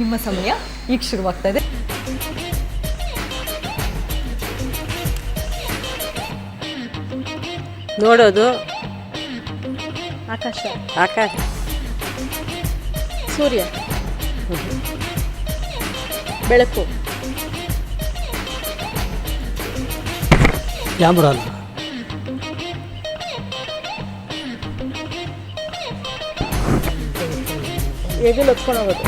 ನಿಮ್ಮ ಸಮಯ ಈಗ ಶುರುವಾಗ್ತಾ ಇದೆ. ನೋಡೋದು ಆಕಾಶ, ಆಕಾಶ, ಸೂರ್ಯ, ಬೆಳಕು, ಕ್ಯಾಮ್ರಾ, ಹೆಗಲು ಹೊತ್ಕೊಂಡು ಹೋಗೋದು,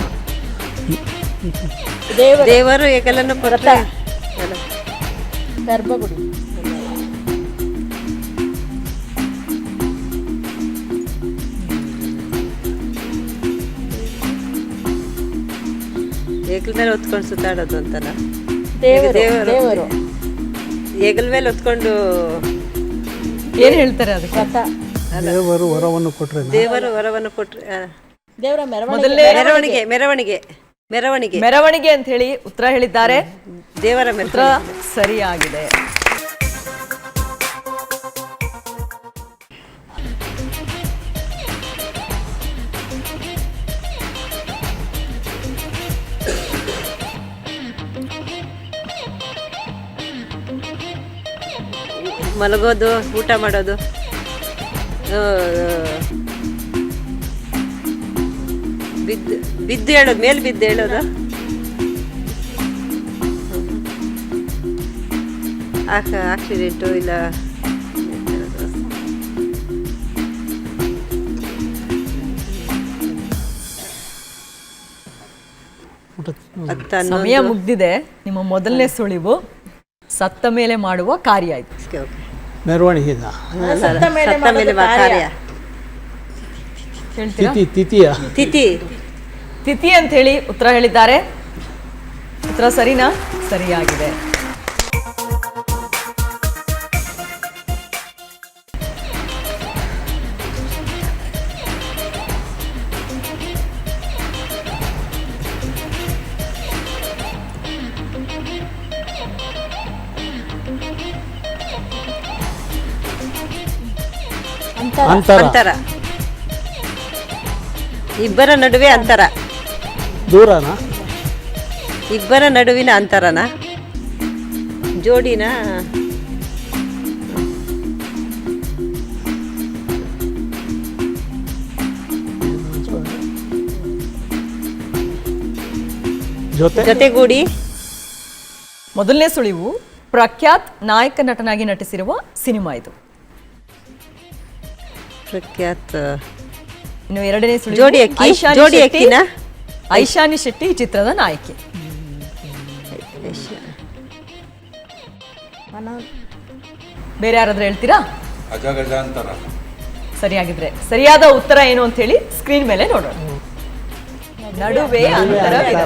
ದೇವರು ಹೆಗಲನ್ನು ವ್ರತ, ಗರ್ಭಗುಡಿ, ಹೆಗಲ ಮೇಲೆ ಹೊತ್ಕೊಂಡು ಸುತ್ತಾಡೋದು ಅಂತಲ್ಲ. ದೇವರು, ಹೆಗಲ ಮೇಲೆ ಹೊತ್ಕೊಂಡು ಏನು ಹೇಳ್ತಾರೆ ಅದಕ್ಕೆ? ವ್ರತ, ದೇವರು ವರವನ್ನು ಕೊಟ್ರೆ ದೇವರು ವರವನ್ನು ಕೊಟ್ರೆ ದೇವರ ಮೊದಲನೇ ಮೆರವಣಿಗೆ ಮೆರವಣಿಗೆ ಮೆರವಣಿಗೆ ಮೆರವಣಿಗೆ ಅಂತ ಹೇಳಿ ಉತ್ತರ ಹೇಳಿದ್ದಾರೆ. ದೇವರ ಉತ್ತರ ಸರಿಯಾಗಿದೆ. ಮಲಗೋದು, ಊಟ ಮಾಡೋದು, ಬಿದ್ದು ಹೇಳೋದು, ಮೇಲೆ ಬಿದ್ದು ಹೇಳೋದು, ಆಕ್ಸಿಡೆಂಟು ಇಲ್ಲ ಸಮಯ ಮುಗ್ದಿದೆ. ನಿಮ್ಮ ಮೊದಲನೇ ಸುಳಿವು ಸತ್ತ ಮೇಲೆ ಮಾಡುವ ಕಾರ್ಯ ಇದು. ಮೆರವಣಿಗೆ, ಸತ್ತ ಮೇಲೆ ಕಾರ್ಯ, ಹೇಳ್ತೀರಾ? ತಿಥಿಯ ತಿಥಿ ತಿಥಿ ಅಂತ ಹೇಳಿ ಉತ್ತರ ಹೇಳಿದ್ದಾರೆ. ಉತ್ತರ ಸರಿನಾ? ಸರಿಯಾಗಿದೆ. ಅಂತರ, ಇಬ್ಬರ ನಡುವೆ ಅಂತರ, ದೂರನ, ಇಬ್ಬರ ನಡುವಿನ ಅಂತರನ, ಜೋಡಿನ, ಜೊತೆಗೂಡಿ. ಮೊದಲನೇ ಸುಳಿವು ಪ್ರಖ್ಯಾತ್ ನಾಯಕ ನಟನಾಗಿ ನಟಿಸಿರುವ ಸಿನಿಮಾ ಇದು. ಪ್ರಖ್ಯಾತ್. ಇನ್ನು ಎರಡನೇ ಸುಳಿವು ಜೋಡಿ ಅಕ್ಕಿನ, ಐಶಾನಿ ಶೆಟ್ಟಿ ಈ ಚಿತ್ರದ ನಾಯಕಿ. ಬೇರೆ ಯಾರಾದ್ರೂ ಹೇಳ್ತೀರಾ? ಸರಿಯಾಗಿದ್ರೆ ಸರಿಯಾದ ಉತ್ತರ ಏನು ಅಂತ ಹೇಳಿ ಸ್ಕ್ರೀನ್ ಮೇಲೆ ನೋಡೋಣ. ನಡುವೆ ಅಂತರವಿದೆ.